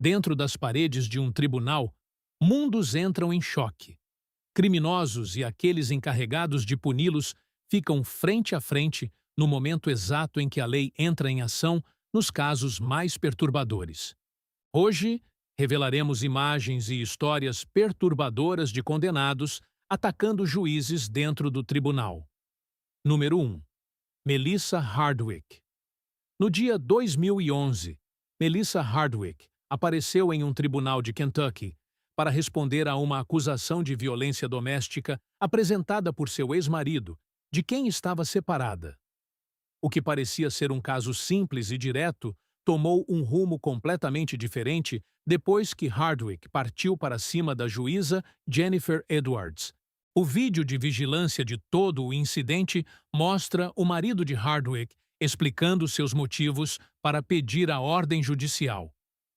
Dentro das paredes de um tribunal, mundos entram em choque. Criminosos e aqueles encarregados de puni-los ficam frente a frente no momento exato em que a lei entra em ação nos casos mais perturbadores. Hoje, revelaremos imagens e histórias perturbadoras de condenados atacando juízes dentro do tribunal. Número 1. Melissa Hardwick. No dia 2011, Melissa Hardwick apareceu em um tribunal de Kentucky para responder a uma acusação de violência doméstica apresentada por seu ex-marido, de quem estava separada. O que parecia ser um caso simples e direto tomou um rumo completamente diferente depois que Hardwick partiu para cima da juíza Jennifer Edwards. O vídeo de vigilância de todo o incidente mostra o marido de Hardwick explicando seus motivos para pedir a ordem judicial.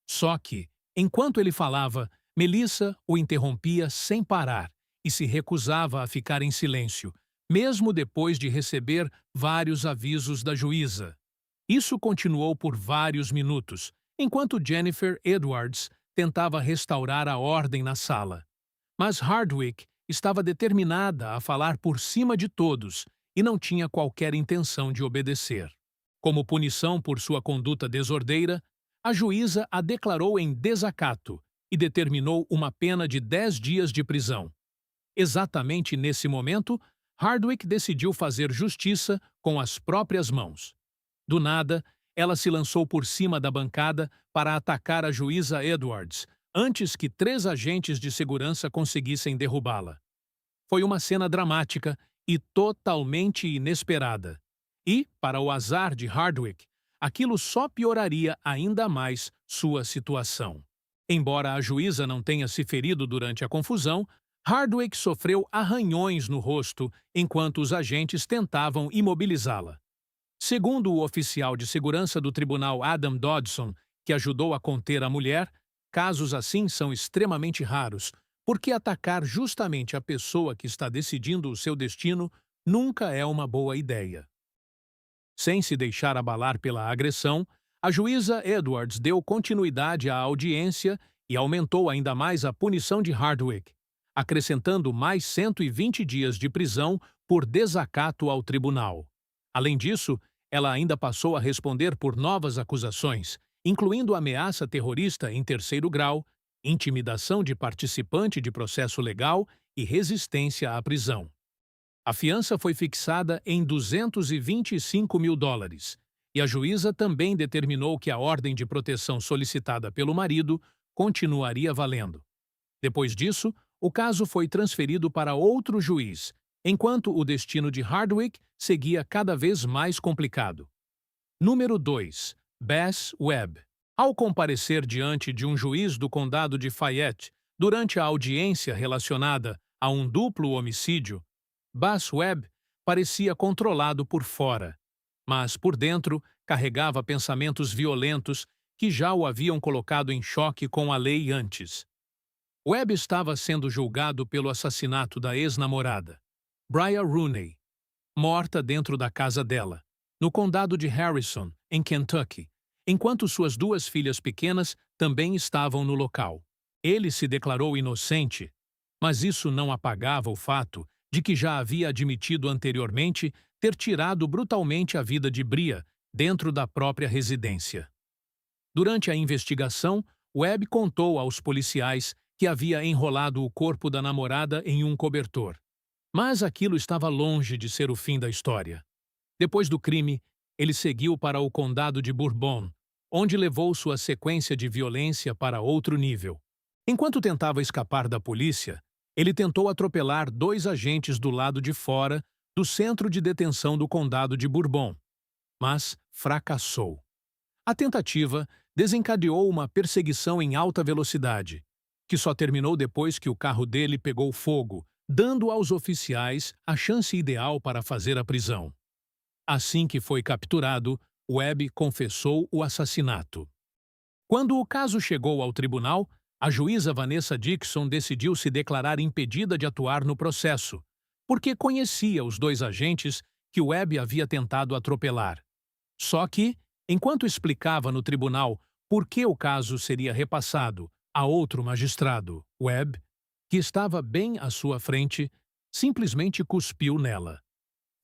Só que, enquanto ele falava, Melissa o interrompia sem parar e se recusava a ficar em silêncio, mesmo depois de receber vários avisos da juíza. Isso continuou por vários minutos, enquanto Jennifer Edwards tentava restaurar a ordem na sala. Mas Hardwick estava determinada a falar por cima de todos e não tinha qualquer intenção de obedecer. Como punição por sua conduta desordeira, a juíza a declarou em desacato e determinou uma pena de 10 dias de prisão. Exatamente nesse momento, Hardwick decidiu fazer justiça com as próprias mãos. Do nada, ela se lançou por cima da bancada para atacar a juíza Edwards, antes que 3 agentes de segurança conseguissem derrubá-la. Foi uma cena dramática e totalmente inesperada. E, para o azar de Hardwick, aquilo só pioraria ainda mais sua situação. Embora a juíza não tenha se ferido durante a confusão, Hardwick sofreu arranhões no rosto enquanto os agentes tentavam imobilizá-la. Segundo o oficial de segurança do tribunal Adam Dodson, que ajudou a conter a mulher, casos assim são extremamente raros, porque atacar justamente a pessoa que está decidindo o seu destino nunca é uma boa ideia. Sem se deixar abalar pela agressão, a juíza Edwards deu continuidade à audiência e aumentou ainda mais a punição de Hardwick, acrescentando mais 120 dias de prisão por desacato ao tribunal. Além disso, ela ainda passou a responder por novas acusações, incluindo ameaça terrorista em 3º grau, intimidação de participante de processo legal e resistência à prisão. A fiança foi fixada em $225 mil e a juíza também determinou que a ordem de proteção solicitada pelo marido continuaria valendo. Depois disso, o caso foi transferido para outro juiz, enquanto o destino de Hardwick seguia cada vez mais complicado. Número 2. Bass Webb. Ao comparecer diante de um juiz do condado de Fayette durante a audiência relacionada a um duplo homicídio, Bass Webb parecia controlado por fora, mas por dentro carregava pensamentos violentos que já o haviam colocado em choque com a lei antes. Webb estava sendo julgado pelo assassinato da ex-namorada, Bria Rooney, morta dentro da casa dela, no condado de Harrison, em Kentucky, enquanto suas 2 filhas pequenas também estavam no local. Ele se declarou inocente, mas isso não apagava o fato de que já havia admitido anteriormente ter tirado brutalmente a vida de Bria dentro da própria residência. Durante a investigação, Webb contou aos policiais que havia enrolado o corpo da namorada em um cobertor. Mas aquilo estava longe de ser o fim da história. Depois do crime, ele seguiu para o condado de Bourbon, onde levou sua sequência de violência para outro nível. Enquanto tentava escapar da polícia, ele tentou atropelar 2 agentes do lado de fora do centro de detenção do condado de Bourbon, mas fracassou. A tentativa desencadeou uma perseguição em alta velocidade, que só terminou depois que o carro dele pegou fogo, dando aos oficiais a chance ideal para fazer a prisão. Assim que foi capturado, Webb confessou o assassinato. Quando o caso chegou ao tribunal, a juíza Vanessa Dixon decidiu se declarar impedida de atuar no processo, porque conhecia os 2 agentes que Webb havia tentado atropelar. Só que, enquanto explicava no tribunal por que o caso seria repassado a outro magistrado. Webb, que estava bem à sua frente, simplesmente cuspiu nela.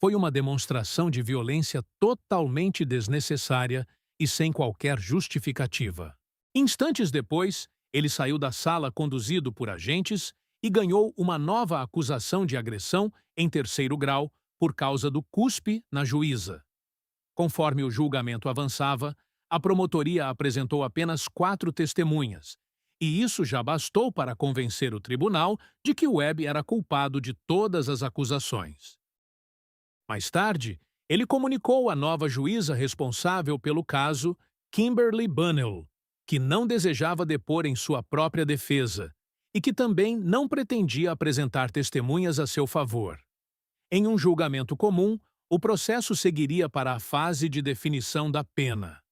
Foi uma demonstração de violência totalmente desnecessária e sem qualquer justificativa. Instantes depois, ele saiu da sala conduzido por agentes e ganhou uma nova acusação de agressão em terceiro grau por causa do cuspe na juíza. Conforme o julgamento avançava, a promotoria apresentou apenas 4 testemunhas, e isso já bastou para convencer o tribunal de que Webb era culpado de todas as acusações. Mais tarde, ele comunicou à nova juíza responsável pelo caso, Kimberly Bunnell, que não desejava depor em sua própria defesa e que também não pretendia apresentar testemunhas a seu favor. Em um julgamento comum, o processo seguiria para a fase de definição da pena.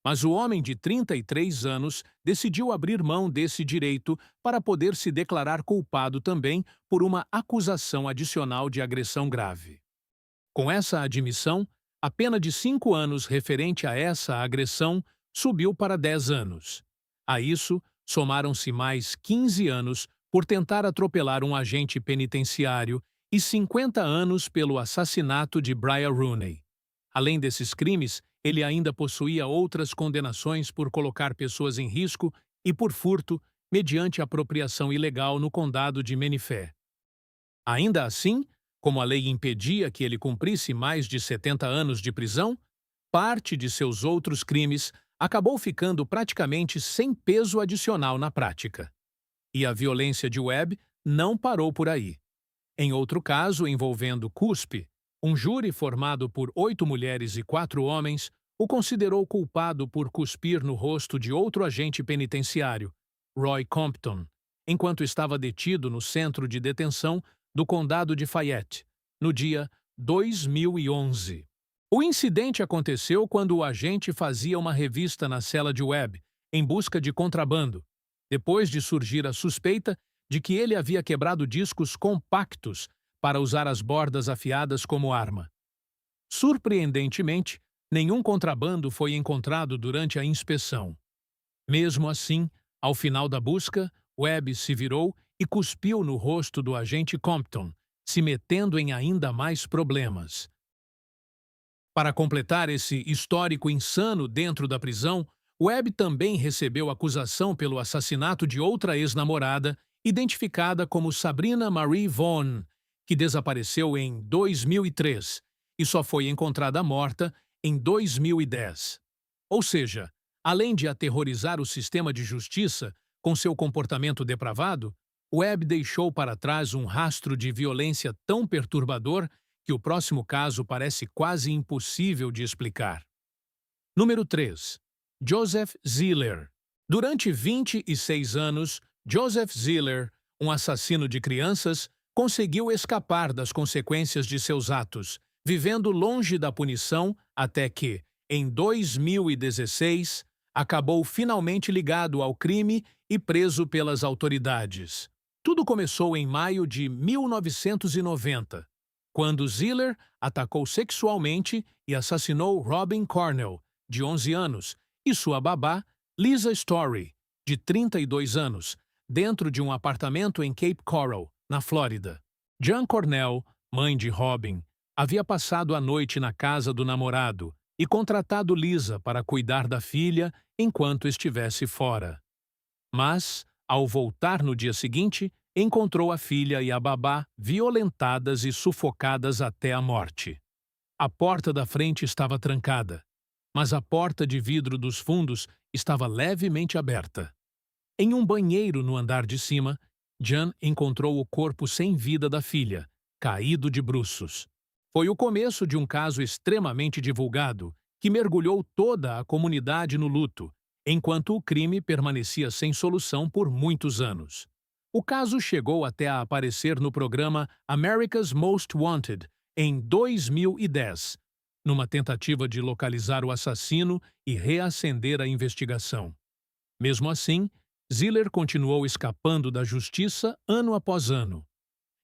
Mas o homem de 33 anos decidiu abrir mão desse direito para poder se declarar culpado também por uma acusação adicional de agressão grave. Com essa admissão, a pena de 5 anos referente a essa agressão subiu para 10 anos. A isso, somaram-se mais 15 anos por tentar atropelar um agente penitenciário e 50 anos pelo assassinato de Brian Rooney. Além desses crimes, ele ainda possuía outras condenações por colocar pessoas em risco e por furto, mediante apropriação ilegal no condado de Menifee. Ainda assim, como a lei impedia que ele cumprisse mais de 70 anos de prisão, parte de seus outros crimes acabou ficando praticamente sem peso adicional na prática. E a violência de Webb não parou por aí. Em outro caso envolvendo cuspe, um júri formado por 8 mulheres e 4 homens o considerou culpado por cuspir no rosto de outro agente penitenciário, Roy Compton, enquanto estava detido no centro de detenção do condado de Fayette, no dia 2011. O incidente aconteceu quando o agente fazia uma revista na cela de Webb, em busca de contrabando, depois de surgir a suspeita de que ele havia quebrado discos compactos para usar as bordas afiadas como arma. Surpreendentemente, nenhum contrabando foi encontrado durante a inspeção. Mesmo assim, ao final da busca, Webb se virou e cuspiu no rosto do agente Compton, se metendo em ainda mais problemas. Para completar esse histórico insano dentro da prisão, Webb também recebeu acusação pelo assassinato de outra ex-namorada, identificada como Sabrina Marie Vaughn, que desapareceu em 2003 e só foi encontrada morta em 2010. Ou seja, além de aterrorizar o sistema de justiça com seu comportamento depravado, Webb deixou para trás um rastro de violência tão perturbador que o próximo caso parece quase impossível de explicar. Número 3. Joseph Ziller. Durante 26 anos, Joseph Ziller, um assassino de crianças, conseguiu escapar das consequências de seus atos, vivendo longe da punição até que, em 2016, acabou finalmente ligado ao crime e preso pelas autoridades. Tudo começou em maio de 1990, quando Ziller atacou sexualmente e assassinou Robin Cornell, de 11 anos, e sua babá, Lisa Story, de 32 anos, dentro de um apartamento em Cape Coral, na Flórida. Jan Cornell, mãe de Robin, havia passado a noite na casa do namorado e contratado Lisa para cuidar da filha enquanto estivesse fora. Mas, ao voltar no dia seguinte, encontrou a filha e a babá violentadas e sufocadas até a morte. A porta da frente estava trancada, mas a porta de vidro dos fundos estava levemente aberta. Em um banheiro no andar de cima, Jan encontrou o corpo sem vida da filha, caído de bruços. Foi o começo de um caso extremamente divulgado, que mergulhou toda a comunidade no luto, enquanto o crime permanecia sem solução por muitos anos. O caso chegou até a aparecer no programa America's Most Wanted, em 2010, numa tentativa de localizar o assassino e reacender a investigação. Mesmo assim, Ziller continuou escapando da justiça ano após ano.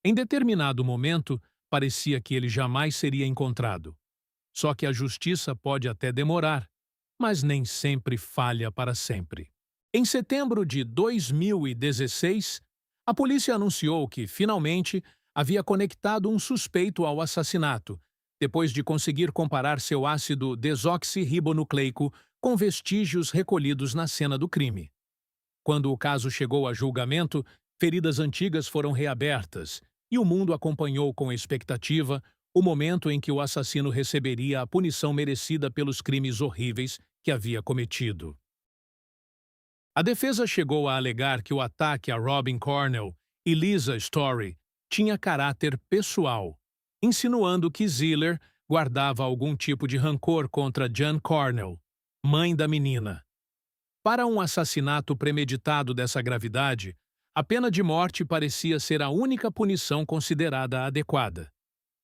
Em determinado momento, parecia que ele jamais seria encontrado. Só que a justiça pode até demorar, mas nem sempre falha para sempre. Em setembro de 2016, a polícia anunciou que, finalmente, havia conectado um suspeito ao assassinato, depois de conseguir comparar seu ácido desoxirribonucleico com vestígios recolhidos na cena do crime. Quando o caso chegou a julgamento, feridas antigas foram reabertas e o mundo acompanhou com expectativa o momento em que o assassino receberia a punição merecida pelos crimes horríveis que havia cometido. A defesa chegou a alegar que o ataque a Robin Cornell e Lisa Story tinha caráter pessoal, insinuando que Ziller guardava algum tipo de rancor contra Jan Cornell, mãe da menina. Para um assassinato premeditado dessa gravidade, a pena de morte parecia ser a única punição considerada adequada.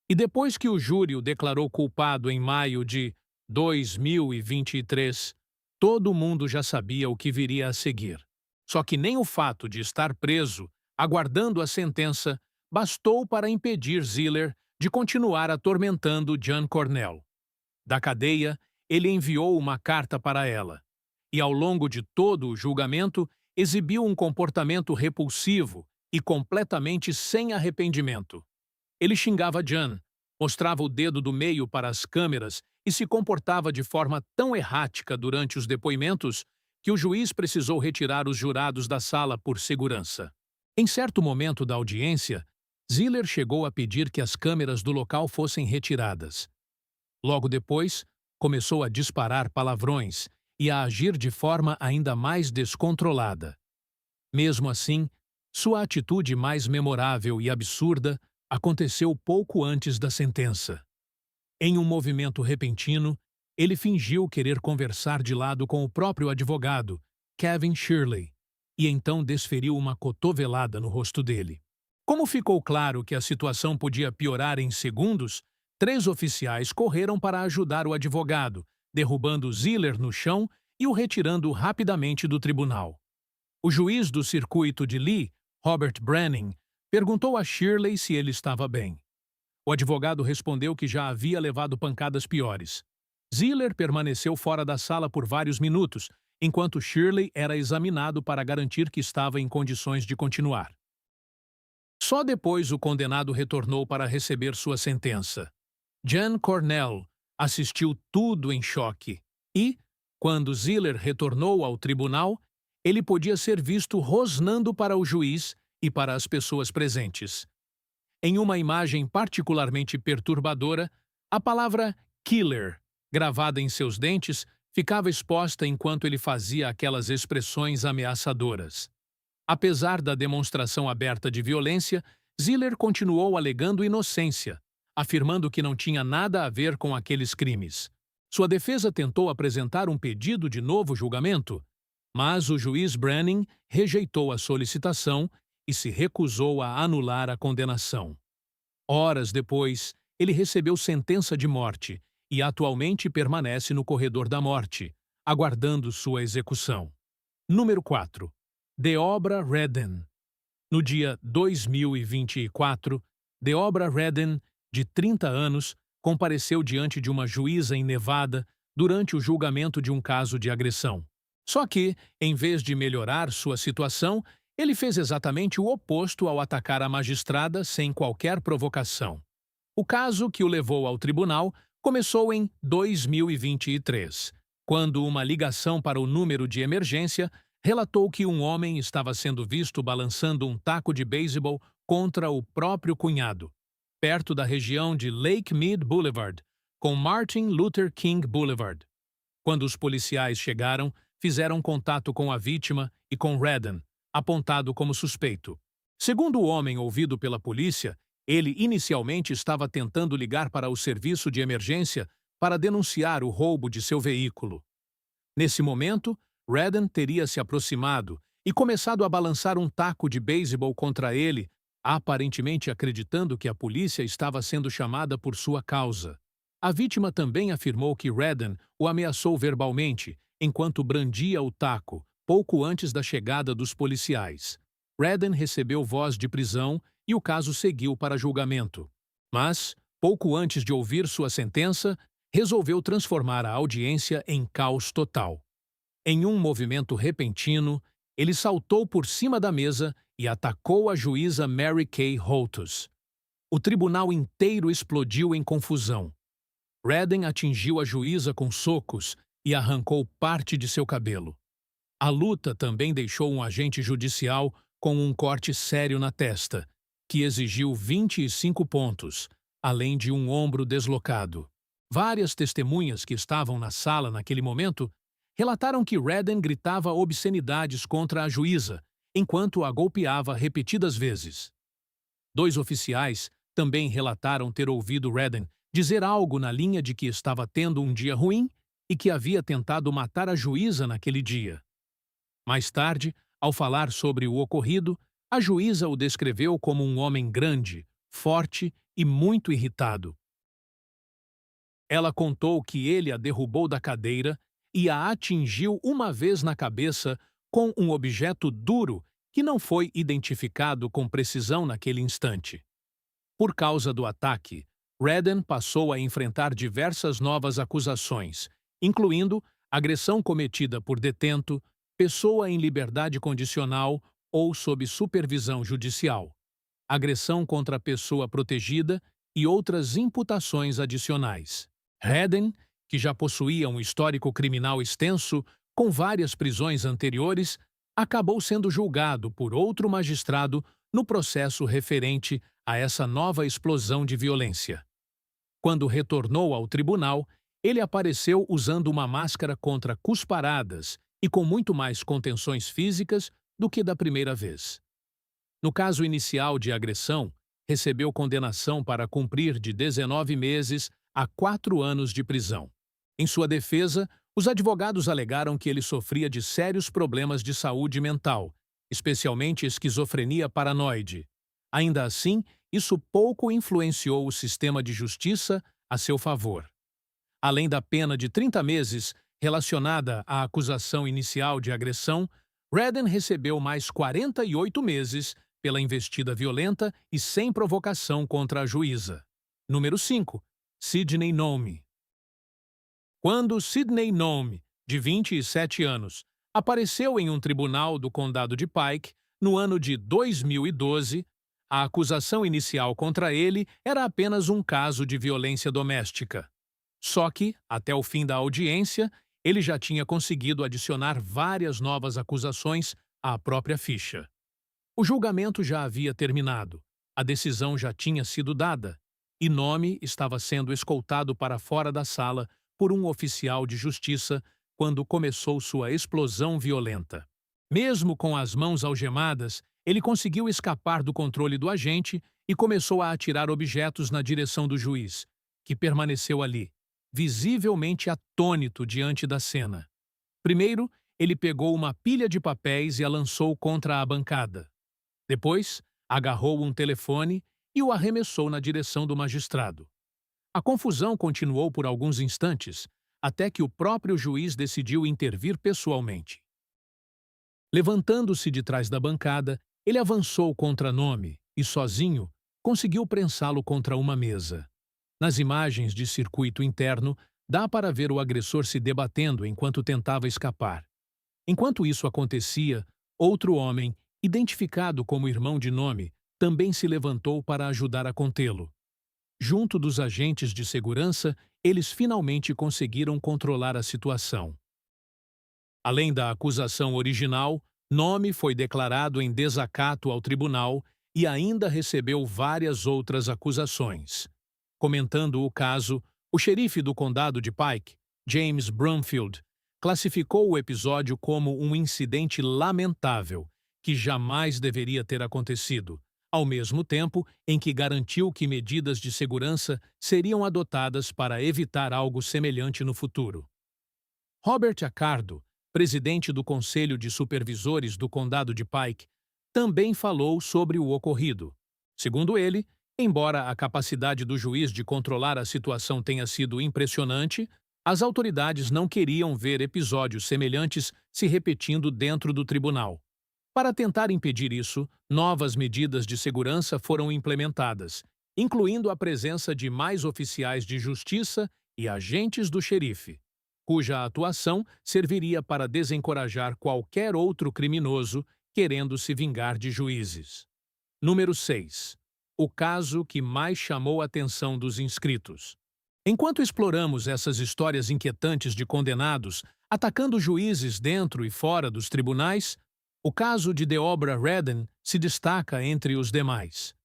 E depois que o júri o declarou culpado em maio de 2023, todo mundo já sabia o que viria a seguir. Só que nem o fato de estar preso, aguardando a sentença, bastou para impedir Ziller de continuar atormentando Jan Cornell. Da cadeia, ele enviou uma carta para ela. E ao longo de todo o julgamento, exibiu um comportamento repulsivo e completamente sem arrependimento. Ele xingava Jan, mostrava o dedo do meio para as câmeras e se comportava de forma tão errática durante os depoimentos que o juiz precisou retirar os jurados da sala por segurança. Em certo momento da audiência, Ziller chegou a pedir que as câmeras do local fossem retiradas. Logo depois, começou a disparar palavrões e a agir de forma ainda mais descontrolada. Mesmo assim, sua atitude mais memorável e absurda aconteceu pouco antes da sentença. Em um movimento repentino, ele fingiu querer conversar de lado com o próprio advogado, Kevin Shirley, e então desferiu uma cotovelada no rosto dele. Como ficou claro que a situação podia piorar em segundos, 3 oficiais correram para ajudar o advogado, derrubando Ziller no chão e o retirando rapidamente do tribunal. O juiz do circuito de Lee, Robert Branning, perguntou a Shirley se ele estava bem. O advogado respondeu que já havia levado pancadas piores. Ziller permaneceu fora da sala por vários minutos, enquanto Shirley era examinado para garantir que estava em condições de continuar. Só depois o condenado retornou para receber sua sentença. Jan Cornell assistiu tudo em choque e, quando Ziller retornou ao tribunal, ele podia ser visto rosnando para o juiz e para as pessoas presentes. Em uma imagem particularmente perturbadora, a palavra killer, gravada em seus dentes, ficava exposta enquanto ele fazia aquelas expressões ameaçadoras. Apesar da demonstração aberta de violência, Ziller continuou alegando inocência, afirmando que não tinha nada a ver com aqueles crimes. Sua defesa tentou apresentar um pedido de novo julgamento, mas o juiz Branning rejeitou a solicitação e se recusou a anular a condenação. Horas depois, ele recebeu sentença de morte e atualmente permanece no corredor da morte, aguardando sua execução. Número 4. Deobra Redden. No dia 2024, Deobra Redden, de 30 anos, compareceu diante de uma juíza em Nevada durante o julgamento de um caso de agressão. Só que, em vez de melhorar sua situação, ele fez exatamente o oposto ao atacar a magistrada sem qualquer provocação. O caso que o levou ao tribunal começou em 2023, quando uma ligação para o número de emergência relatou que um homem estava sendo visto balançando um taco de beisebol contra o próprio cunhado, perto da região de Lake Mead Boulevard, com Martin Luther King Boulevard. Quando os policiais chegaram, fizeram contato com a vítima e com Redden, apontado como suspeito. Segundo o homem ouvido pela polícia, ele inicialmente estava tentando ligar para o serviço de emergência para denunciar o roubo de seu veículo. Nesse momento, Redden teria se aproximado e começado a balançar um taco de beisebol contra ele, aparentemente acreditando que a polícia estava sendo chamada por sua causa. A vítima também afirmou que Redden o ameaçou verbalmente enquanto brandia o taco, pouco antes da chegada dos policiais. Redden recebeu voz de prisão e o caso seguiu para julgamento. Mas, pouco antes de ouvir sua sentença, resolveu transformar a audiência em caos total. Em um movimento repentino, ele saltou por cima da mesa e atacou a juíza Mary Kay Holtus. O tribunal inteiro explodiu em confusão. Redden atingiu a juíza com socos e arrancou parte de seu cabelo. A luta também deixou um agente judicial com um corte sério na testa, que exigiu 25 pontos, além de um ombro deslocado. Várias testemunhas que estavam na sala naquele momento relataram que Redden gritava obscenidades contra a juíza, enquanto a golpeava repetidas vezes. 2 oficiais também relataram ter ouvido Redden dizer algo na linha de que estava tendo um dia ruim e que havia tentado matar a juíza naquele dia. Mais tarde, ao falar sobre o ocorrido, a juíza o descreveu como um homem grande, forte e muito irritado. Ela contou que ele a derrubou da cadeira e a atingiu uma vez na cabeça com um objeto duro que não foi identificado com precisão naquele instante. Por causa do ataque, Redden passou a enfrentar diversas novas acusações, incluindo agressão cometida por detento, pessoa em liberdade condicional ou sob supervisão judicial, agressão contra a pessoa protegida e outras imputações adicionais. Redden, que já possuía um histórico criminal extenso, com várias prisões anteriores, acabou sendo julgado por outro magistrado no processo referente a essa nova explosão de violência. Quando retornou ao tribunal, ele apareceu usando uma máscara contra cusparadas e com muito mais contenções físicas do que da primeira vez. No caso inicial de agressão, recebeu condenação para cumprir de 19 meses a 4 anos de prisão. Em sua defesa, os advogados alegaram que ele sofria de sérios problemas de saúde mental, especialmente esquizofrenia paranoide. Ainda assim, isso pouco influenciou o sistema de justiça a seu favor. Além da pena de 30 meses relacionada à acusação inicial de agressão, Redden recebeu mais 48 meses pela investida violenta e sem provocação contra a juíza. Número 5. Sidney Nome. Quando Sidney Nome, de 27 anos, apareceu em um tribunal do condado de Pike, no ano de 2012, a acusação inicial contra ele era apenas um caso de violência doméstica. Só que, até o fim da audiência, ele já tinha conseguido adicionar várias novas acusações à própria ficha. O julgamento já havia terminado, a decisão já tinha sido dada, e Nome estava sendo escoltado para fora da sala por um oficial de justiça quando começou sua explosão violenta. Mesmo com as mãos algemadas, ele conseguiu escapar do controle do agente e começou a atirar objetos na direção do juiz, que permaneceu ali, visivelmente atônito diante da cena. Primeiro, ele pegou uma pilha de papéis e a lançou contra a bancada. Depois, agarrou um telefone e o arremessou na direção do magistrado. A confusão continuou por alguns instantes, até que o próprio juiz decidiu intervir pessoalmente. Levantando-se de trás da bancada, ele avançou contra Nome e, sozinho, conseguiu prensá-lo contra uma mesa. Nas imagens de circuito interno, dá para ver o agressor se debatendo enquanto tentava escapar. Enquanto isso acontecia, outro homem, identificado como irmão de Nome, também se levantou para ajudar a contê-lo. Junto dos agentes de segurança, eles finalmente conseguiram controlar a situação. Além da acusação original, Nome foi declarado em desacato ao tribunal e ainda recebeu várias outras acusações. Comentando o caso, o xerife do condado de Pike, James Brumfield, classificou o episódio como um incidente lamentável que jamais deveria ter acontecido, ao mesmo tempo em que garantiu que medidas de segurança seriam adotadas para evitar algo semelhante no futuro. Robert Accardo, presidente do Conselho de Supervisores do Condado de Pike, também falou sobre o ocorrido. Segundo ele, embora a capacidade do juiz de controlar a situação tenha sido impressionante, as autoridades não queriam ver episódios semelhantes se repetindo dentro do tribunal. Para tentar impedir isso, novas medidas de segurança foram implementadas, incluindo a presença de mais oficiais de justiça e agentes do xerife, cuja atuação serviria para desencorajar qualquer outro criminoso querendo se vingar de juízes. Número 6. O caso que mais chamou a atenção dos inscritos. Enquanto exploramos essas histórias inquietantes de condenados atacando juízes dentro e fora dos tribunais, o caso de Deobra Redden se destaca entre os demais.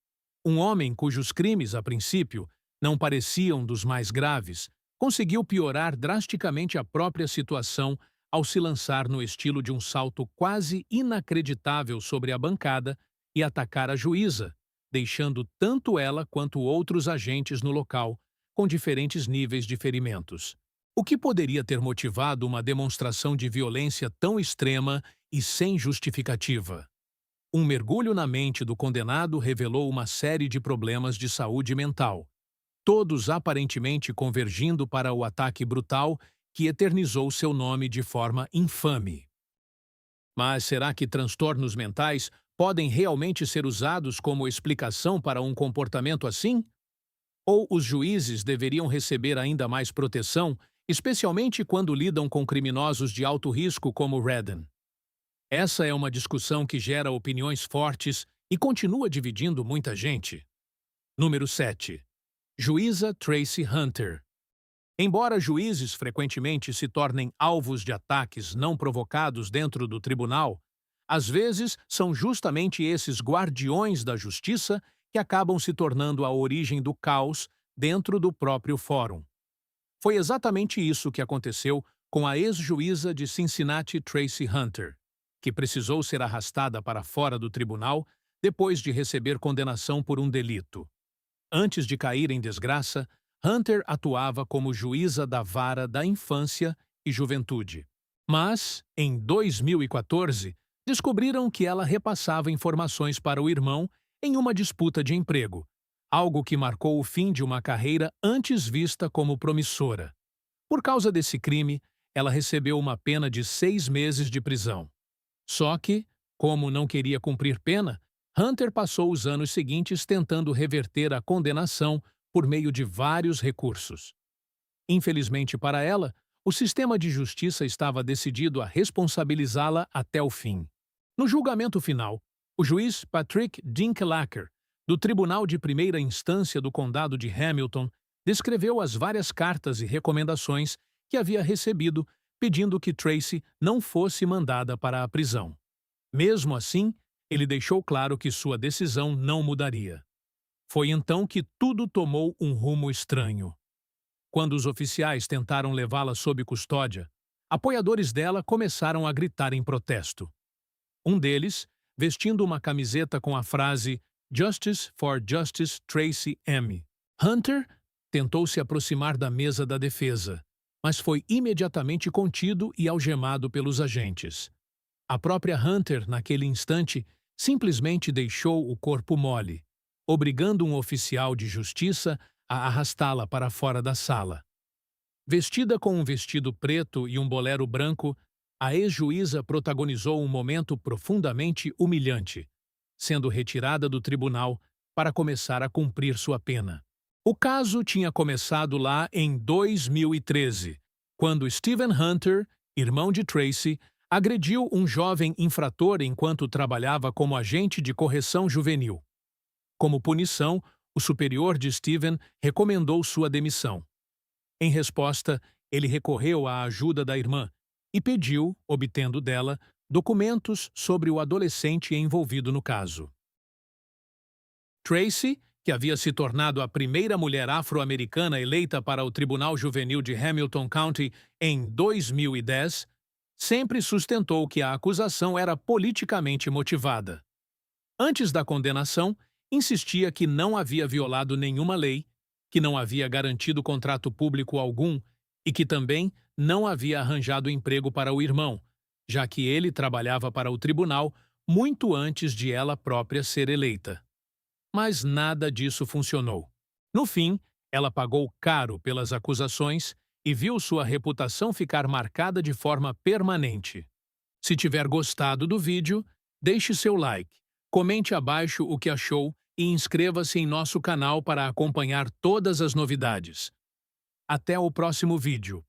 Um homem cujos crimes, a princípio, não pareciam dos mais graves, conseguiu piorar drasticamente a própria situação ao se lançar no estilo de um salto quase inacreditável sobre a bancada e atacar a juíza, deixando tanto ela quanto outros agentes no local com diferentes níveis de ferimentos. O que poderia ter motivado uma demonstração de violência tão extrema e sem justificativa? Um mergulho na mente do condenado revelou uma série de problemas de saúde mental, todos aparentemente convergindo para o ataque brutal que eternizou seu nome de forma infame. Mas será que transtornos mentais podem realmente ser usados como explicação para um comportamento assim? Ou os juízes deveriam receber ainda mais proteção, especialmente quando lidam com criminosos de alto risco como Redden? Essa é uma discussão que gera opiniões fortes e continua dividindo muita gente. Número 7. Juíza Tracy Hunter. Embora juízes frequentemente se tornem alvos de ataques não provocados dentro do tribunal, às vezes são justamente esses guardiões da justiça que acabam se tornando a origem do caos dentro do próprio fórum. Foi exatamente isso que aconteceu com a ex-juíza de Cincinnati Tracy Hunter, que precisou ser arrastada para fora do tribunal depois de receber condenação por um delito. Antes de cair em desgraça, Hunter atuava como juíza da vara da infância e juventude. Mas, em 2014, descobriram que ela repassava informações para o irmão em uma disputa de emprego, algo que marcou o fim de uma carreira antes vista como promissora. Por causa desse crime, ela recebeu uma pena de 6 meses de prisão. Só que, como não queria cumprir pena, Hunter passou os anos seguintes tentando reverter a condenação por meio de vários recursos. Infelizmente para ela, o sistema de justiça estava decidido a responsabilizá-la até o fim. No julgamento final, o juiz Patrick Dinklacker, do Tribunal de Primeira Instância do Condado de Hamilton, descreveu as várias cartas e recomendações que havia recebido pedindo que Tracy não fosse mandada para a prisão. Mesmo assim, ele deixou claro que sua decisão não mudaria. Foi então que tudo tomou um rumo estranho. Quando os oficiais tentaram levá-la sob custódia, apoiadores dela começaram a gritar em protesto. Um deles, vestindo uma camiseta com a frase Justice for Justice Tracy M. Hunter, tentou se aproximar da mesa da defesa, mas foi imediatamente contido e algemado pelos agentes. A própria Hunter, naquele instante, simplesmente deixou o corpo mole, obrigando um oficial de justiça a arrastá-la para fora da sala. Vestida com um vestido preto e um bolero branco, a ex-juíza protagonizou um momento profundamente humilhante, sendo retirada do tribunal para começar a cumprir sua pena. O caso tinha começado lá em 2013, quando Stephen Hunter, irmão de Tracy, agrediu um jovem infrator enquanto trabalhava como agente de correção juvenil. Como punição, o superior de Stephen recomendou sua demissão. Em resposta, ele recorreu à ajuda da irmã e pediu, obtendo dela, documentos sobre o adolescente envolvido no caso. Tracy, que havia se tornado a primeira mulher afro-americana eleita para o Tribunal Juvenil de Hamilton County em 2010, sempre sustentou que a acusação era politicamente motivada. Antes da condenação, insistia que não havia violado nenhuma lei, que não havia garantido contrato público algum e que também não havia arranjado emprego para o irmão, já que ele trabalhava para o tribunal muito antes de ela própria ser eleita. Mas nada disso funcionou. No fim, ela pagou caro pelas acusações e viu sua reputação ficar marcada de forma permanente. Se tiver gostado do vídeo, deixe seu like, comente abaixo o que achou e inscreva-se em nosso canal para acompanhar todas as novidades. Até o próximo vídeo.